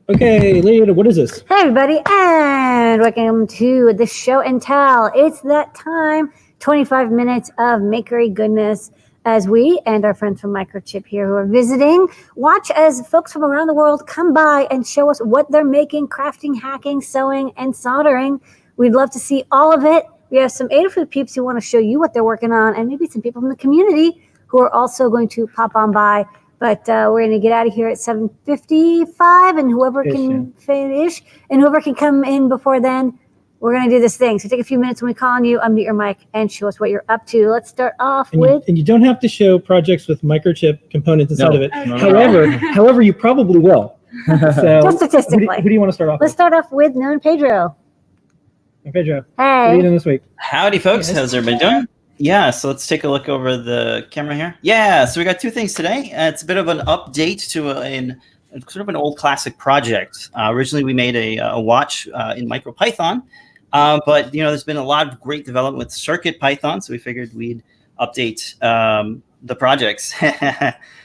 Okay, Leah, what is this? Hey everybody, and welcome to the show and tell. It's that time, 25 minutes of makery goodness as we and our friends from Microchip here who are visiting watch as folks from around the world come by and show us what they're making, crafting, hacking, sewing, and soldering. We'd love to see all of it. We have some Adafruit peeps who want to show you what they're working on, and maybe some people from the community who are also going to pop on by. But we're going to get out of here at 7:55, and whoever can finish, and whoever can come in before then, we're going to do this thing. So take a few minutes when we call on you, unmute your mic, and show us what you're up to. Let's start off with... And you don't have to show projects with microchip components inside of it. No. However, you probably will. So just statistically. Who do you want to start off Let's with? start off with Noe and Pedro. Pedro, hey. What are you doing this week? Howdy, folks. How's everybody doing? Yeah, so let's take a look over the camera here. Yeah, so we got two things today. It's a bit of an update to sort of an old classic project. Originally, we made a watch in MicroPython, but there's been a lot of great development with Circuit Python, so we figured we'd update the projects.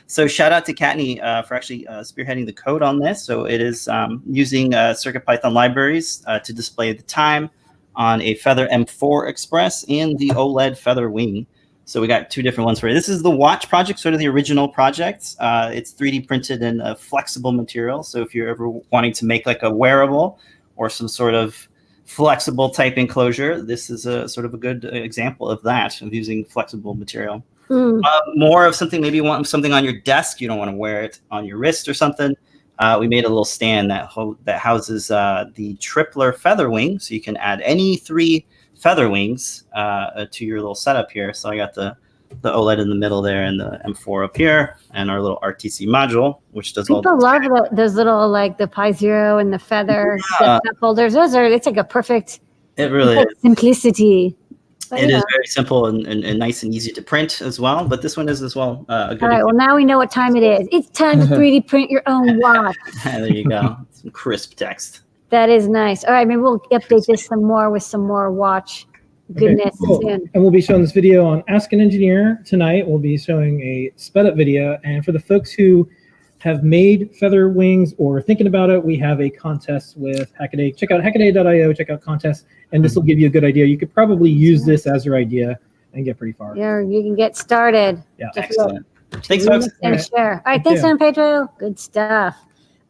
So shout out to Kattni for actually spearheading the code on this. So it is using Circuit Python libraries to display the time on a Feather M4 Express and the OLED Feather Wing. So we got two different ones for you. This is the watch project, sort of the original project. It's 3D printed in a flexible material. So if you're ever wanting to make like a wearable or some sort of flexible type enclosure, this is a sort of a good example of that, of using flexible material. More of something, maybe you want something on your desk. You don't want to wear it on your wrist or something. We made a little stand that houses the tripler feather wing, so you can add any 3 feather wings to your little setup here. So I got the OLED in the middle there, and the M4 up here, and our little RTC module, which does all. People love those little, like the Pi Zero and the feather cup holders. It's like a perfect. It really is simplicity. But it is very simple and nice and easy to print as well. But this one is as well a good. All right. Well, now we know what time it is. It's time to 3D print your own watch. There you go. Some crisp text. That is nice. All right. Maybe we'll update this some more with some more watch goodness soon. And we'll be showing this video on Ask an Engineer tonight. We'll be showing a sped up video. And for the folks who have made feather wings or thinking about it, we have a contest with Hackaday. Check out hackaday.io, check out contests, and this will give you a good idea. You could probably use this as your idea and get pretty far. Yeah, you can get started. Yeah. Excellent. Thanks, folks. And share. All right, thanks, Noe and Pedro. Good stuff.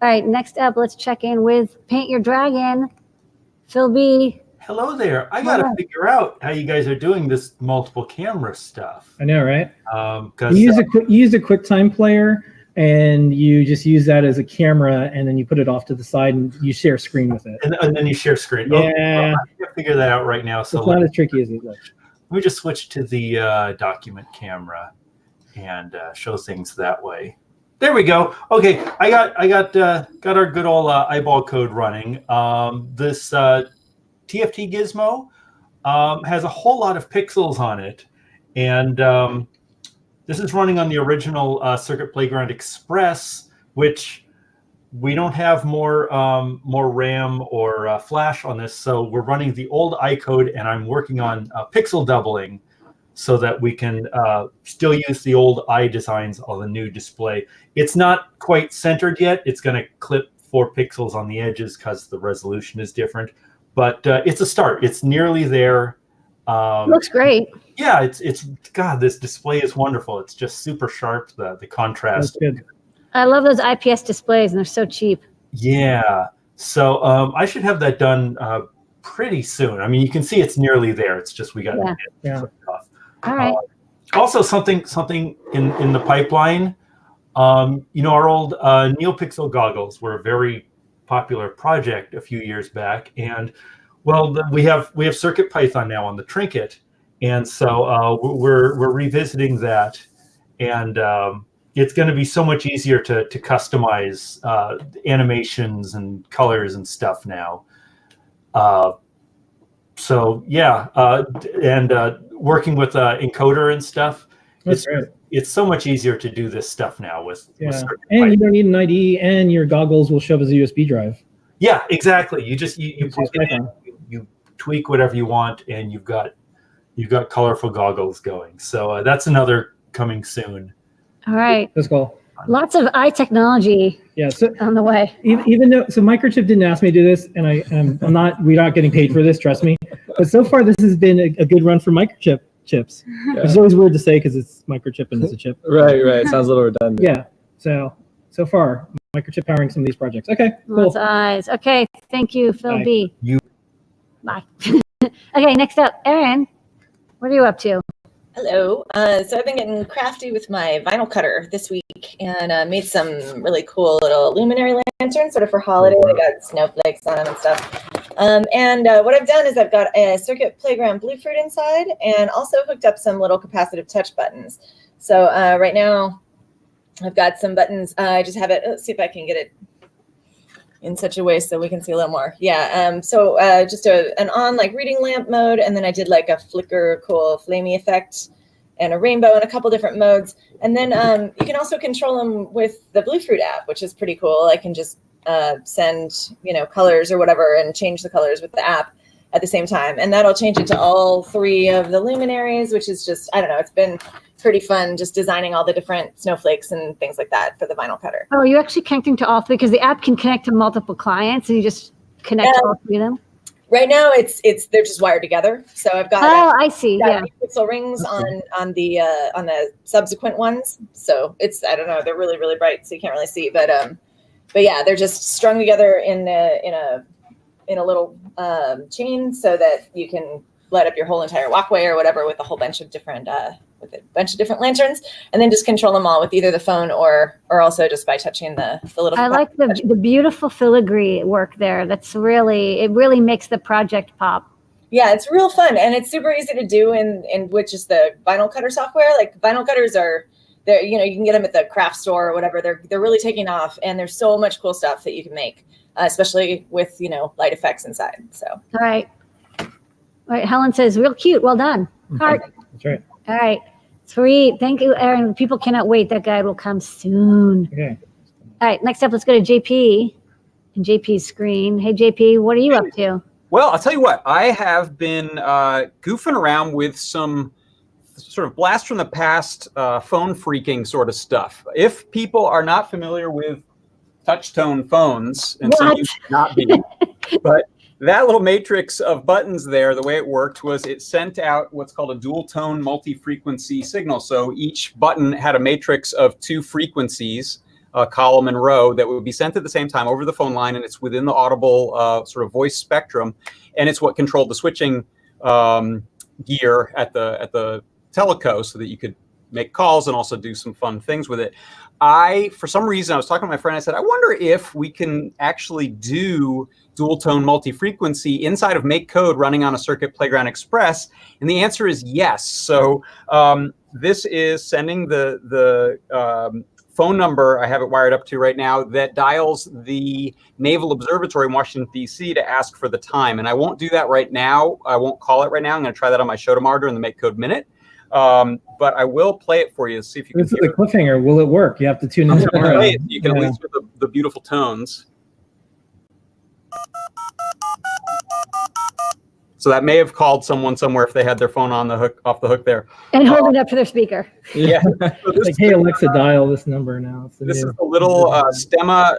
All right, next up, let's check in with Paint Your Dragon, Phil B. Hello there. I got to figure out how you guys are doing this multiple camera stuff. I know, right? You use a QuickTime player, and you just use that as a camera, and then you put it off to the side, and you share screen with it. And then you share screen. Yeah. Okay, well, I can't figure that out right now. So it's not as tricky as it looks. Let me just switch to the document camera and show things that way. There we go. Okay, I got our good old eyeball code running. This TFT gizmo has a whole lot of pixels on it, and this is running on the original Circuit Playground Express, which we don't have more RAM or flash on this, so we're running the old iCode, and I'm working on pixel doubling so that we can still use the old eye designs on the new display. It's not quite centered yet. It's going to clip 4 pixels on the edges because the resolution is different, but it's a start. It's nearly there. Looks great. Yeah, it's God, this display is wonderful. It's just super sharp, the contrast. That's good. I love those IPS displays, and they're so cheap. Yeah, so I should have that done pretty soon. I mean, you can see it's nearly there. It's just we got to get it off. All right. Also, something in the pipeline. Our old NeoPixel goggles were a very popular project a few years back, and well, we have Circuit Python now on the Trinket, and so we're revisiting that, and it's going to be so much easier to customize animations and colors and stuff now. So yeah, and working with encoder and stuff, it's so much easier to do this stuff now with Circuit Python. You don't need an IDE, and your goggles will show up as a USB drive. Yeah, exactly. You just you plug it in, you tweak whatever you want, and you've got colorful goggles going. So that's another coming soon. All right. Let's go. fun. Lots of technology So on the way. even though, so Microchip didn't ask me to do this, and we're not getting paid for this, trust me. But so far, this has been a good run for Microchip chips. Yeah. Which is always weird to say because it's Microchip and it's a chip. Right. Sounds a little redundant. Yeah. So far, Microchip powering some of these projects. Okay, cool. Lots of eyes. Okay, thank you, Phil Bye. B. Bye. Okay, next up, Erin. What are you up to? Hello. So I've been getting crafty with my vinyl cutter this week and made some really cool little luminary lanterns sort of for holiday. I got snowflakes on them and stuff. And what I've done is I've got a Circuit Playground bluefruit inside and also hooked up some little capacitive touch buttons. So right now I've got some buttons. I just have it. Let's see if I can get it in such a way so we can see a little more. Yeah. So just an on like reading lamp mode, and then I did like a flicker, cool flamey effect, and a rainbow in a couple different modes. And then you can also control them with the Bluefruit app, which is pretty cool. I can just send colors or whatever and change the colors with the app at the same time, and that'll change it to all 3 of the luminaries, which is just, I don't know, it's been pretty fun just designing all the different snowflakes and things like that for the vinyl cutter. Oh, you're actually connecting to all 3 because the app can connect to multiple clients, and you just connect to all 3 of them. Right now, they're just wired together. So I've got I see. Yeah, pixel rings on the subsequent ones. So I don't know, they're really really bright, so you can't really see. But yeah, they're just strung together in a little chain so that you can light up your whole entire walkway or whatever with a whole bunch of different lanterns, and then just control them all with either the phone or also just by touching the little. I like the beautiful filigree work there. It really makes the project pop. Yeah, it's real fun, and it's super easy to do in which is the vinyl cutter software. Like vinyl cutters are there, you can get them at the craft store or whatever. They're really taking off, and there's so much cool stuff that you can make, especially with light effects inside. So All right. Helen says, real cute. Well done. Heart. That's right. All right. Sweet. Thank you, Erin. People cannot wait. That guide will come soon. Okay. All right. Next up, let's go to JP and JP's screen. Hey, JP, what are you up to? Well, I'll tell you what. I have been goofing around with some sort of blast from the past phone freaking sort of stuff. If people are not familiar with touch-tone phones, and some of you should not be, but that little matrix of buttons there, the way it worked was it sent out what's called a dual tone multi-frequency signal. So each button had a matrix of 2 frequencies, column and row, that would be sent at the same time over the phone line, and it's within the audible sort of voice spectrum, and it's what controlled the switching gear at the teleco so that you could make calls and also do some fun things with it. For some reason, I was talking to my friend, I said, I wonder if we can actually do dual tone multi-frequency inside of MakeCode running on a Circuit Playground Express, and the answer is yes. So this is sending the phone number I have it wired up to right now that dials the Naval Observatory in Washington, D.C. to ask for the time. And I won't do that right now. I won't call it right now. I'm going to try that on my show tomorrow during the MakeCode Minute. But I will play it for you to see if you can This is the cliffhanger. Will it work? You have to tune in tomorrow. You can at least hear the beautiful tones. So that may have called someone somewhere if they had their phone on the hook, off the hook there. And hold it up to their speaker. Yeah. So Like, hey, Alexa, dial this number now. This is a little Stemma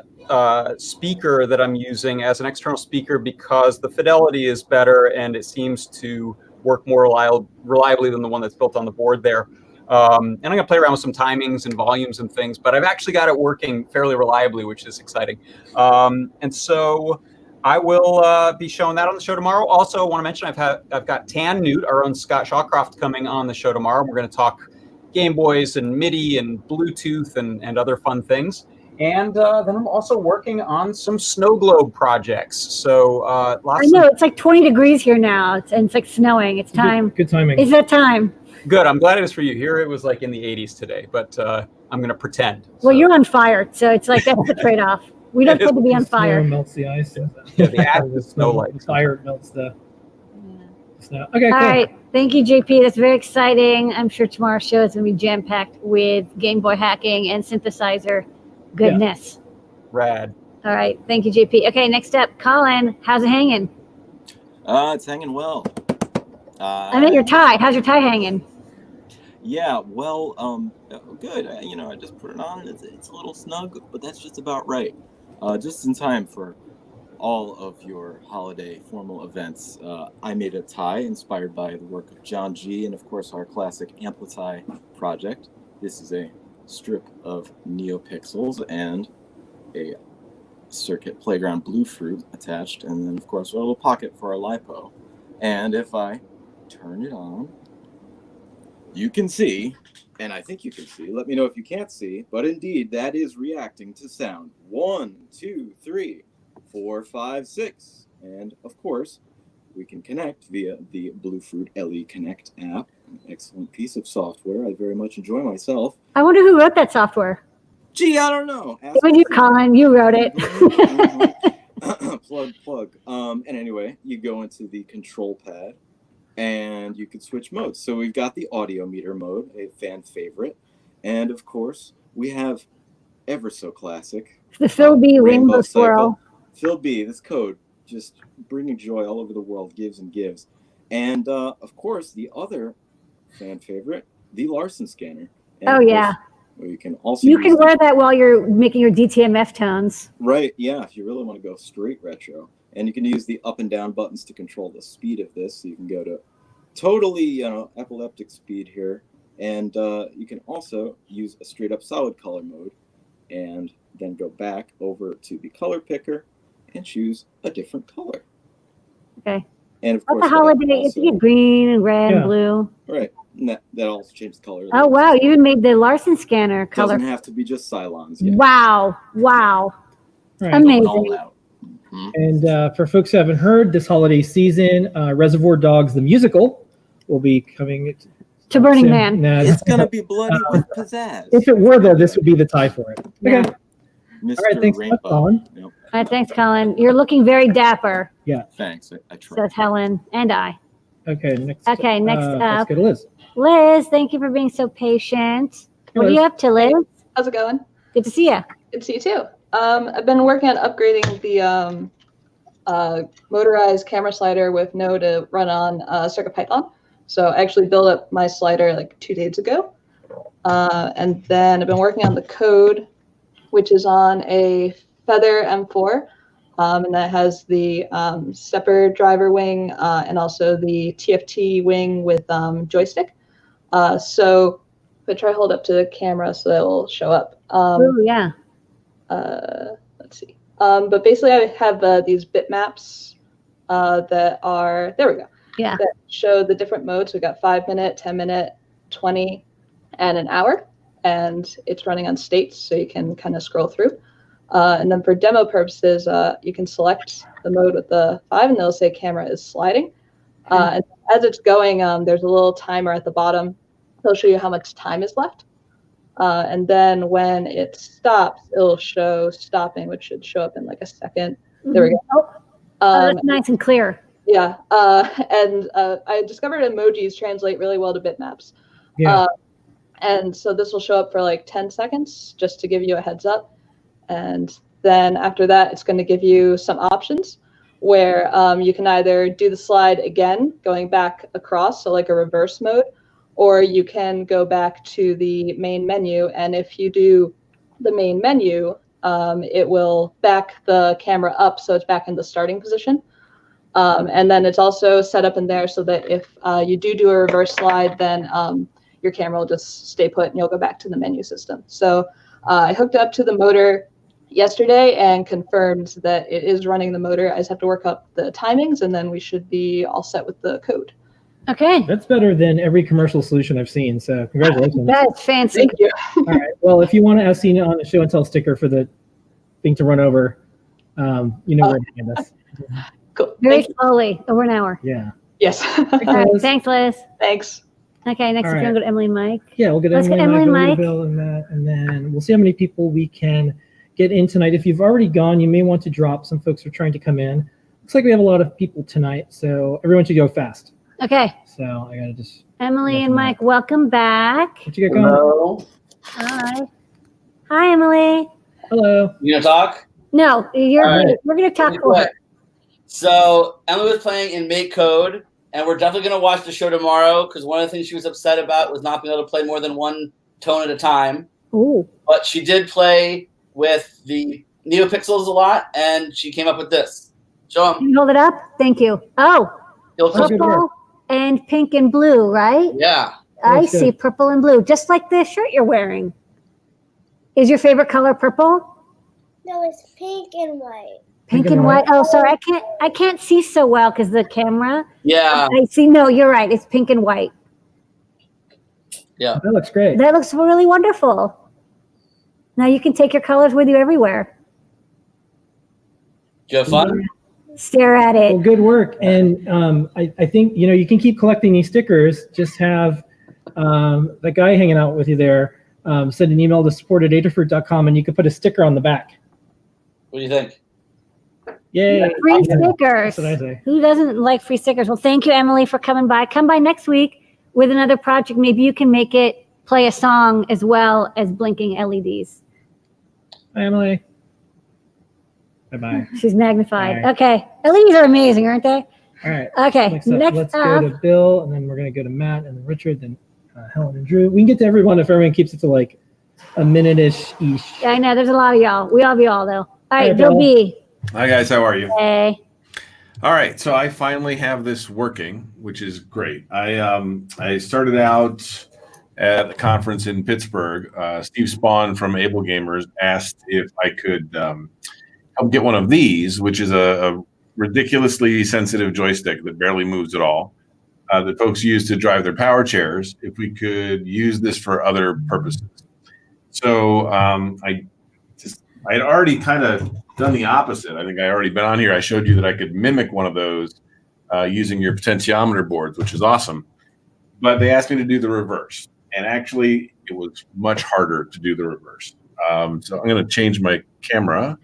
speaker that I'm using as an external speaker because the fidelity is better and it seems to work more reliably than the one that's built on the board there. And I'm going to play around with some timings and volumes and things, but I've actually got it working fairly reliably, which is exciting. And so I will be showing that on the show tomorrow. Also, I want to mention I've got Tan Newt, our own Scott Shawcroft, coming on the show tomorrow. We're going to talk Game Boys and MIDI and Bluetooth and other fun things. And then I'm also working on some snow globe projects. So lots. I know it's like 20 degrees here now. It's like snowing. It's time. Good timing. Is that time? Good. I'm glad it was for you. Here it was like in the 80s today, but I'm going to pretend. Well, you're on fire, so it's like that's the trade-off. We don't have to be on fire. Snow melts the ice. Yeah, the active snow light. The fire melts the snow. Okay, All cool. right. Thank you, JP. That's very exciting. I'm sure tomorrow's show is going to be jam-packed with Game Boy hacking and synthesizer goodness. Rad. All right. Thank you, JP. Okay, next up, Colin. How's it hanging? It's hanging well. I meant your tie. How's your tie hanging? Yeah, well, good. I just put it on. It's a little snug, but that's just about right. Just in time for all of your holiday formal events. I made a tie inspired by the work of John G. and, of course, our classic Amplify project. This is a strip of neopixels and a circuit playground bluefruit attached, and then, of course, a little pocket for our LiPo. And if I turn it on, you can see, and I think you can see, let me know if you can't see, but indeed that is reacting to sound. 1, 2, 3, 4, 5, 6. And of course, we can connect via the Bluefruit LE Connect app. An excellent piece of software. I very much enjoy myself. I wonder who wrote that software. Gee, I don't know. It was you, Colin. You wrote it. Plug. And anyway, you go into the control pad, and you can switch modes. So we've got the audio meter mode, a fan favorite. And of course, we have ever so classic. The Phil B. Rainbow Swirl. Phil B. This code just bringing joy all over the world, gives and gives. And of course, the other fan favorite, the Larson scanner. And oh, yeah. You can also wear that while you're making your DTMF tones. Right, yeah, if you really want to go straight retro. And you can use the up and down buttons to control the speed of this. So you can go to totally epileptic speed here. And you can also use a straight up solid color mode and then go back over to the color picker and choose a different color. Okay. And of course, course, the holiday, it's get green and red and blue. Right. And that also changes color. Oh, wow. You even made the Larson scanner color. Doesn't have to be just Cylons. Yeah. Wow. Right. Amazing. All out. And for folks who haven't heard, this holiday season, Reservoir Dogs, the musical, will be coming to Burning soon. Man. Nah, it's going to be bloody with pizzazz. If it were, though, this would be the tie for it. Yeah. Okay. Mr. All right, thanks, Colin. Yep. All right, thanks, Colin. You're looking very dapper. Yeah. Thanks. I tried. Says Helen and I. Okay, next next let's up. go to Liz. Liz, thank you for being so patient. What are you up to, Liz? How's it going? Good to see you. Good to see you too. I've been working on upgrading the motorized camera slider with Noe to run on CircuitPython. So I actually built up my slider like 2 days ago. And then I've been working on the code, which is on a Feather M4. And that has the stepper driver wing and also the TFT wing with joystick. So if I try to hold up to the camera so that will show up. Oh, yeah. Let's see. But basically I have these bitmaps that are, there we go. Yeah. That show the different modes. We've got 5 minute, 10 minute, 20, and an hour. And it's running on states, so you can kind of scroll through. And then for demo purposes, you can select the mode with the 5, and they'll say camera is sliding. And as it's going, there's a little timer at the bottom. They'll show you how much time is left. And then when it stops, it'll show stopping, which should show up in like a second. There we go. That's nice and clear. Yeah. And I discovered emojis translate really well to bitmaps. Yeah. And so this will show up for like 10 seconds just to give you a heads up. And then after that, it's going to give you some options where you can either do the slide again, going back across, so like a reverse mode, or you can go back to the main menu. And if you do the main menu, it will back the camera up so it's back in the starting position. And then it's also set up in there so that if you do a reverse slide, then your camera will just stay put and you'll go back to the menu system. So I hooked up to the motor yesterday and confirmed that it is running the motor. I just have to work up the timings and then we should be all set with the code. Okay. That's better than every commercial solution I've seen. So congratulations. That's fancy. Thank you. All right. Well, if you want to have seen it on the show and tell sticker for the thing to run over, you know where to find us. Cool. Very slowly, over an hour. Yeah. Yes. Thanks, Liz. Thanks. Okay, next All we're right. going to go to Emily and Mike. Yeah, we'll get Let's Emily get Emily and Mike, Mike. Bill, and that, and then we'll see how many people we can get in tonight. If you've already gone, you may want to drop. Some folks are trying to come in. Looks like we have a lot of people tonight, so everyone should go fast. Okay. So I gotta just. Emily and Mike, welcome back. What you got going? Hello. Hi. Hi, Emily. Hello. You gonna talk? No, All right. we're going to talk for her. So Emily was playing in Make Code and we're definitely going to watch the show tomorrow because one of the things she was upset about was not being able to play more than one tone at a time. Ooh. But she did play with the neopixels a lot, and she came up with this. Show them. Can you hold it up? Thank you. Oh, purple and pink and blue, right? Yeah. I see purple and blue, just like the shirt you're wearing. Is your favorite color purple? No, it's pink and white. Pink and white. Oh, sorry, I can't see so well because the camera. Yeah. I see. No, you're right. It's pink and white. Yeah. That looks great. That looks really wonderful. Now you can take your colors with you everywhere. Did you have fun? Stare at it. Well, good work. And I think, you can keep collecting these stickers. Just have the guy hanging out with you there send an email to support@adafruit.com and you can put a sticker on the back. What do you think? Yay. Free stickers. That's what I say. Who doesn't like free stickers? Well, thank you, Emily, for coming by. Come by next week with another project. Maybe you can make it play a song as well as blinking LEDs. Hi, Emily. Bye-bye. She's magnified. Bye. Okay. LEDs are amazing, aren't they? All right. Okay. Next let's go to Bill, and then we're going to go to Matt, and then Richard, then Helen and Drew. We can get to everyone if everyone keeps it to like a minute-ish. Yeah, I know. There's a lot of y'all. We love you all, though. All right, Bill B. Hi, guys. How are you? Hey. All right. So I finally have this working, which is great. I started out at a conference in Pittsburgh. Steve Spawn from Able Gamers asked if I could help get one of these, which is a ridiculously sensitive joystick that barely moves at all, that folks use to drive their power chairs, if we could use this for other purposes. So I had already kind of done the opposite. I think I already been on here. I showed you that I could mimic one of those using your potentiometer boards, which is awesome. But they asked me to do the reverse. And actually, it was much harder to do the reverse. So I'm going to change my camera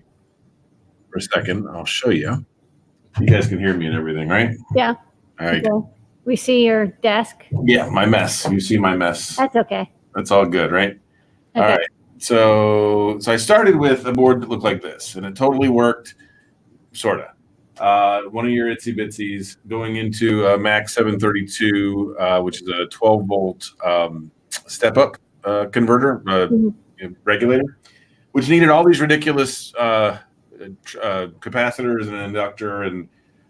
for a second. I'll show you. You guys can hear me and everything, right? Yeah. All right. Okay. We see your desk. Yeah, my mess. You see my mess. That's okay. That's all good, right? Okay. All right. So I started with a board that looked like this, and it totally worked, sort of. One of your itsy bitsies going into a Mac 732, which is a 12-volt step-up converter, regulator, which needed all these ridiculous capacitors and an inductor and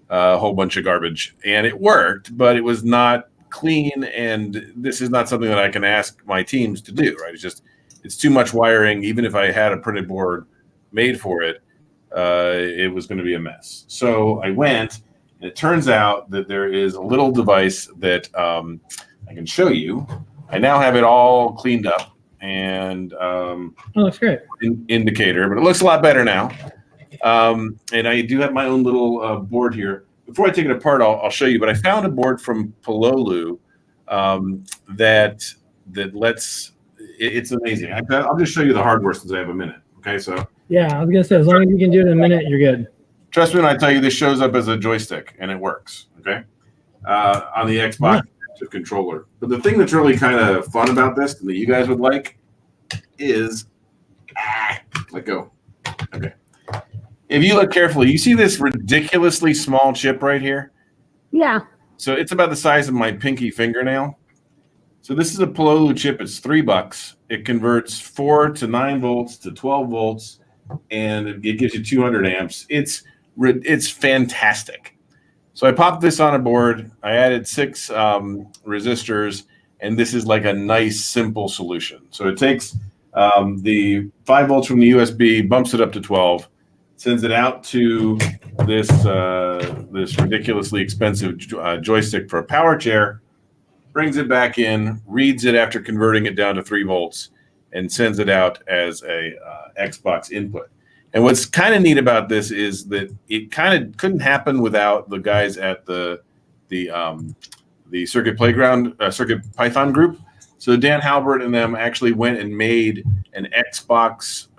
a whole bunch of garbage. And it worked, but it was not clean, and this is not something that I can ask my teams to do, right? It's too much wiring. Even if I had a printed board made for it, it was going to be a mess. So I went, and it turns out that there is a little device that I can show you. I now have it all cleaned up, and that's great. Indicator, but it looks a lot better now. And I do have my own little board here. Before I take it apart, I'll show you. But I found a board from Pololu that lets. It's amazing. I'll just show you the hardware since I have a minute. Okay, so. Yeah, I was gonna say, as long as you can do it in a minute, you're good. Trust me when I tell you this shows up as a joystick and it works. Okay, on the Xbox Active controller. But the thing that's really kind of fun about this and that you guys would like is let go. Okay. If you look carefully, you see this ridiculously small chip right here? Yeah. So it's about the size of my pinky fingernail. So this is a Pololu chip. It's $3. It converts 4 to 9 volts to 12 volts, and it gives you 200 amps. It's fantastic. So I popped this on a board. I added 6 resistors, and this is like a nice, simple solution. So it takes the 5 volts from the USB, bumps it up to 12, sends it out to this this ridiculously expensive joystick for a power chair, brings it back in, reads it after converting it down to 3 volts, and sends it out as a Xbox input. And what's kind of neat about this is that it kind of couldn't happen without the guys at the Circuit Playground, Circuit Python group. So Dan Halbert and them actually went and made an Xbox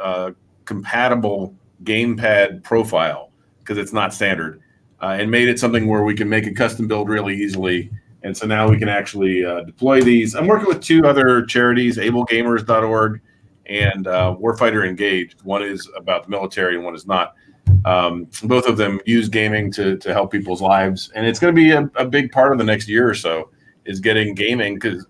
compatible gamepad profile, because it's not standard, and made it something where we can make a custom build really easily. And so now we can actually deploy these. I'm working with 2 other charities, ablegamers.org and Warfighter Engaged. One is about the military and one is not. both of them use gaming to help people's lives, and it's going to be a big part of the next year or so is getting gaming, because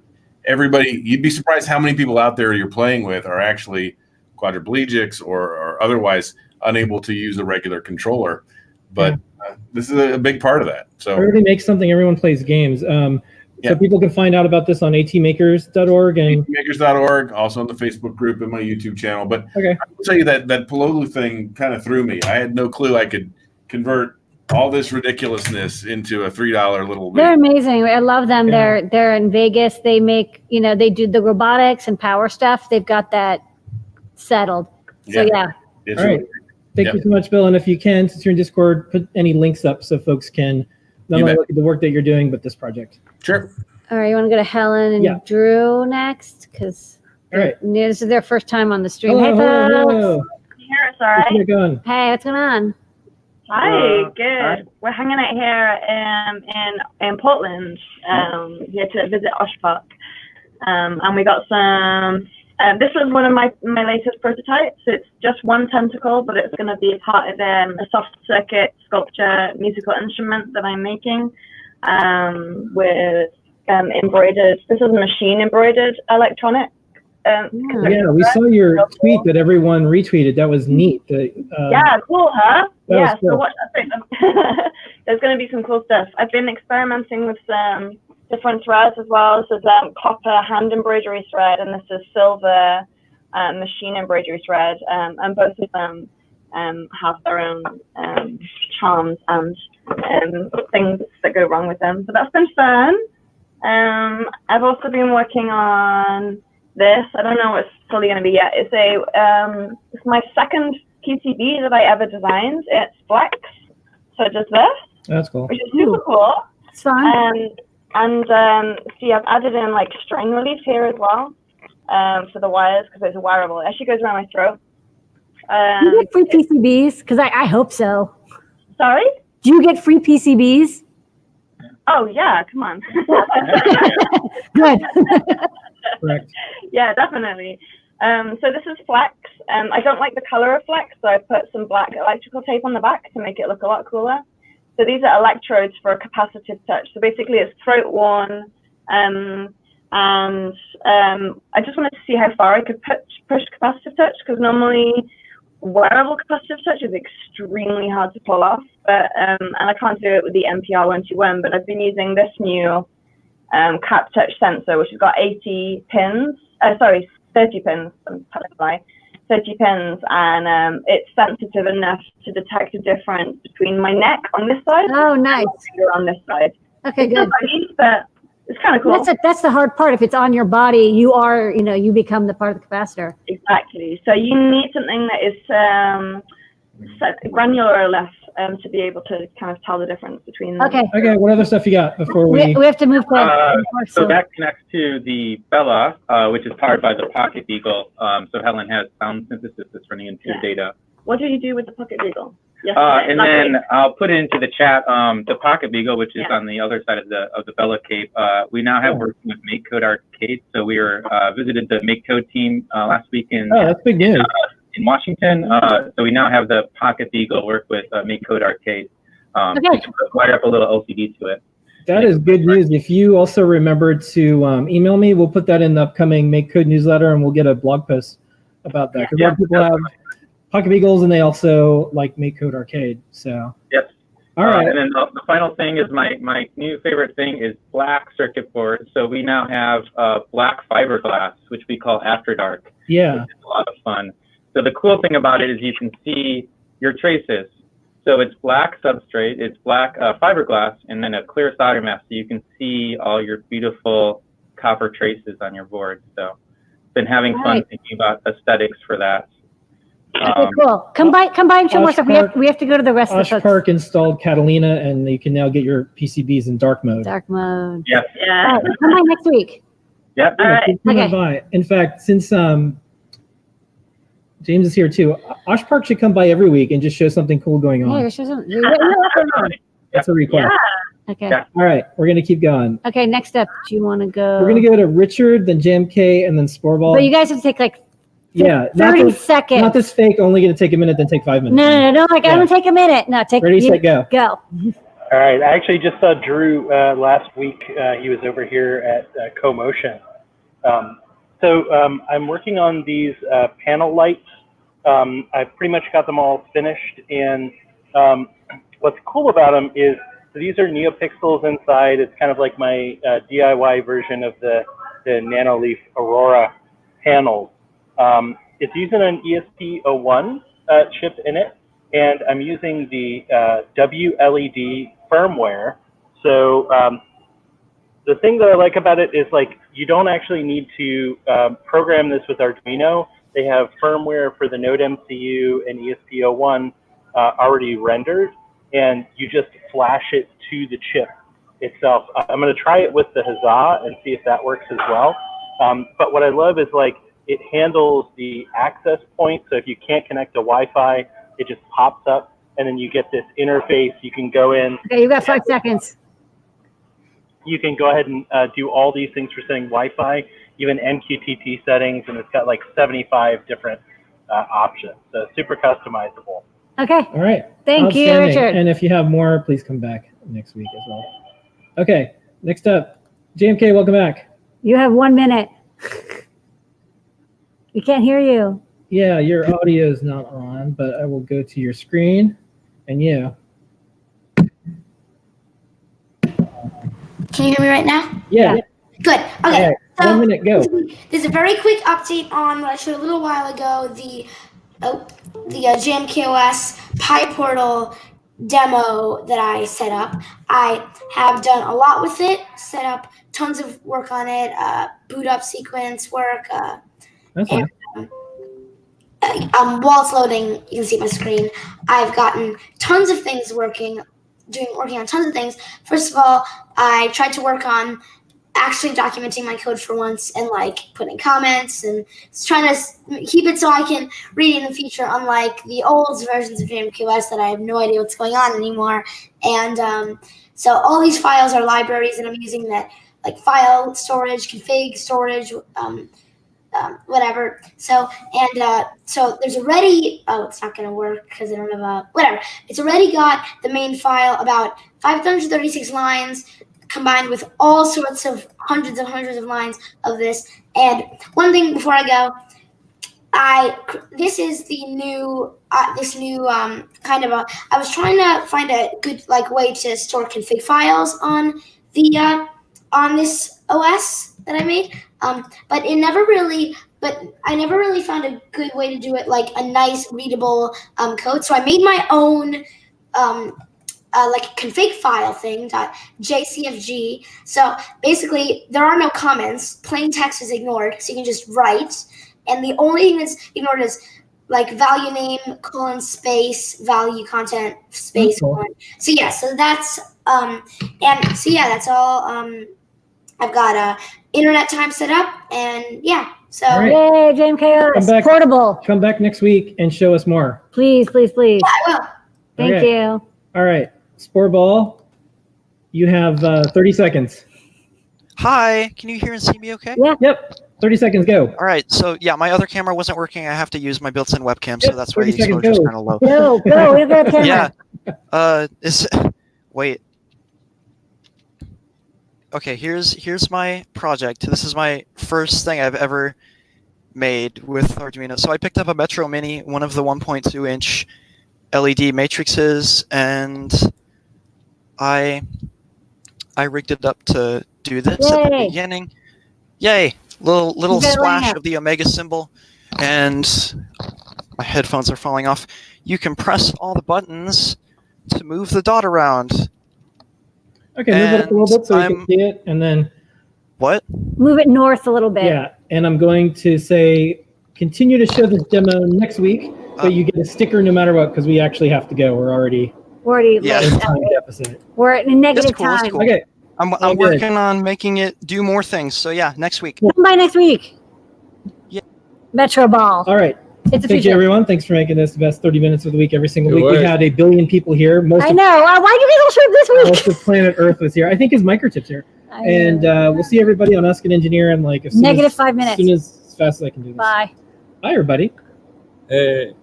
you'd be surprised how many people out there you're playing with are actually quadriplegics or otherwise unable to use a regular controller. But this is a big part of that. So everybody makes something. Everyone plays games. So people can find out about this on atmakers.org and atmakers.org, also on the Facebook group and my YouTube channel. But I will tell you that Pololu thing kind of threw me. I had no clue I could convert all this ridiculousness into a $3 little. They're amazing. I love them. Yeah. They're in Vegas. They make, they do the robotics and power stuff. They've got that settled. So yeah. All right. Thank you so much, Bill. And if you can, since you're in Discord, put any links up so folks can not only look at the work that you're doing, but this project. Sure. All right. You want to go to Helen and Drew next? Because this is their first time on the stream. Hey, folks. Hello. Here, sorry. Hey, what's going on? Hi, good. We're hanging out here in Portland, here to visit Osh Park. And we got some, this was one of my latest prototypes. It's just one tentacle, but it's going to be part of a soft circuit sculpture musical instrument that I'm making with embroidered, this is a machine embroidered electronic. We saw your tweet that everyone retweeted. That was neat. Yeah, cool, huh? Yeah, cool. so watch that. There's going to be some cool stuff. I've been experimenting with some different threads as well. This is copper hand embroidery thread, and this is silver machine embroidery thread. And both of them have their own charms and things that go wrong with them. So that's been fun. I've also been working on this. I don't know what it's fully going to be yet. It's my second PCB that I ever designed. It's flex, so it does this. That's cool. Which is super cool. It's fun. See, I've added in like string relief here as well for the wires because it's wireable. It actually goes around my throat. Do you get free PCBs? Because I hope so. Sorry? Do you get free PCBs? Oh yeah, come on. Good. Correct. Yeah, definitely. So this is flex. I don't like the color of flex, so I put some black electrical tape on the back to make it look a lot cooler. So these are electrodes for a capacitive touch. So basically it's throat worn, and I just wanted to see how far I could push capacitive touch, because normally wearable capacitive touch is extremely hard to pull off, but and I can't do it with the NPR121, but I've been using this new cap touch sensor, which has got 30 pins, I'm telling a lie, 30 pins, and it's sensitive enough to detect a difference between my neck on this side and my finger on this side. Okay, good. But it's kind of cool. That's the hard part. If it's on your body, you become the part of the capacitor. Exactly. So you need something that is granular enough to be able to kind of tell the difference between them. Okay. What other stuff you got before we have to move to so that connects to the Bella, which is powered by the Pocketbeagle. So Helen has sound synthesis that's running into data. What do you do with the Pocketbeagle? And then I'll put into the chat the Pocketbeagle, which is on the other side of the Bella cape. We now have working with MakeCode Arcade. So we were visited the MakeCode team last week in that's big news. In Washington. So we now have the Pocketbeagle work with MakeCode Arcade. Wire up a little LCD to it. That is good news. If you also remember to email me, we'll put that in the upcoming MakeCode newsletter, and we'll get a blog post about that. Because a lot of people have Pocketbeagles, and they also like MakeCode Arcade. So yes. All right. And then the final thing is my new favorite thing is black circuit boards. So we now have black fiberglass, which we call After Dark. Yeah. Which is a lot of fun. So the cool thing about it is you can see your traces. So it's black substrate, it's black fiberglass, and then a clear solder mask, so you can see all your beautiful copper traces on your board. So been having fun thinking about aesthetics for that. Okay, cool. Come by and show more stuff. We have to go to the rest of the folks. Park installed Catalina, and you can now get your PCBs in dark mode. Dark mode. Yes. Yeah. Right, come by next week. Yep. All right. Okay. In fact, since James is here too, Osh Park should come by every week and just show something cool going on. Yeah, show something. That's a request. Yeah. Okay. Yeah. All right, we're gonna keep going. Okay, next up, do you want to go? We're gonna go to Richard, then JMK, and then Sporball. But you guys have to take like Yeah, 30 seconds. Not this fake, only going to take a minute, then take 5 minutes. No. Like, I'm going to take a minute. No, take Ready, set, go. Go. All right. I actually just saw Drew last week. He was over here at CoMotion. I'm working on these panel lights. I've pretty much got them all finished. And what's cool about them is these are neopixels inside. It's kind of like my DIY version of the Nanoleaf Aurora panels. It's using an ESP01 chip in it, and I'm using the WLED firmware. So the thing that I like about it is, like, you don't actually need to program this with Arduino. They have firmware for the Node MCU and ESP01 already rendered, and you just flash it to the chip itself. I'm going to try it with the Huzzah and see if that works as well. But what I love is, like, it handles the access point. So if you can't connect to Wi-Fi, it just pops up, and then you get this interface. You can go in. Okay, you got 5 seconds. You can go ahead and do all these things for setting Wi-Fi, even MQTT settings, and it's got like 75 different options. So super customizable. Okay. All right. Thank you, Richard. And if you have more, please come back next week as well. Okay, next up, JMK, welcome back. You have 1 minute. We can't hear you. Yeah, your audio is not on, but I will go to your screen, and you. Can you hear me right now? Yeah. Good. Okay. All right. 1 minute, go. There's a very quick update on what I showed a little while ago, the JMKOS PyPortal demo that I set up. I have done a lot with it, set up tons of work on it, boot up sequence work. That's nice. While it's loading, you can see my screen. I've gotten tons of things working on tons of things. First of all, I tried to work on actually documenting my code for once and like putting comments and trying to keep it so I can read in the future, unlike the old versions of JMKOS that I have no idea what's going on anymore. And so all these files are libraries that I'm using, that like file storage, config storage, whatever. So so there's already, it's not going to work because I don't have whatever. It's already got the main file, about 536 lines, combined with all sorts of hundreds of lines of this. And one thing before I go, this is the new kind of I was trying to find a good way to store config files on the on this OS that I made, but I never really found a good way to do it, like a nice readable code. So I made my own like config file thing, .jcfg. So basically, there are no comments. Plain text is ignored, so you can just write. And the only thing that's ignored is like value name, colon, space, value content, space, colon. So yeah, so that's that's all. I've got internet time set up, and yeah. So All right. Yay, JMKOS portable. Come back next week and show us more. Please. Yeah, I will. Thank Okay. you. All right, Sporball, you have 30 seconds. Hi, can you hear and see me okay? Yeah. Yep, 30 seconds, go. All right, so yeah, my other camera wasn't working. I have to use my built-in webcam, so that's why the 30 seconds, exposure is go. kind of low. Go, we have a camera. Yeah. Wait. Okay, here's my project. This is my first thing I've ever made with Arduino. So I picked up a metromini, one of the 1.2-inch LED matrices, and I rigged it up to do this at the beginning. Yay! Little splash of the omega symbol, and my headphones are falling off. You can press all the buttons to move the dot around. Okay, move it up a little bit so we can see it, and then... What? Move it north a little bit. Yeah, and I'm going to say, continue to show this demo next week, but you get a sticker no matter what, because we actually have to go. We're already in time deficit. We're in negative That's cool, that's time. cool. Okay. I'm working on making it do more things. So yeah, next week. Come by next week. Yeah. Metroball. All right. It's a Thank you, future. everyone. Thanks for making this the best 30 minutes of the week every single Good week. work. We had 1 billion people here. I know. Why do you all show up this week? Most of planet Earth was here. I think his microchip's here. And we'll see everybody on Ask an Engineer in like Negative 5 minutes. As soon as fast as I can do this. Bye. Hi, everybody. Hey.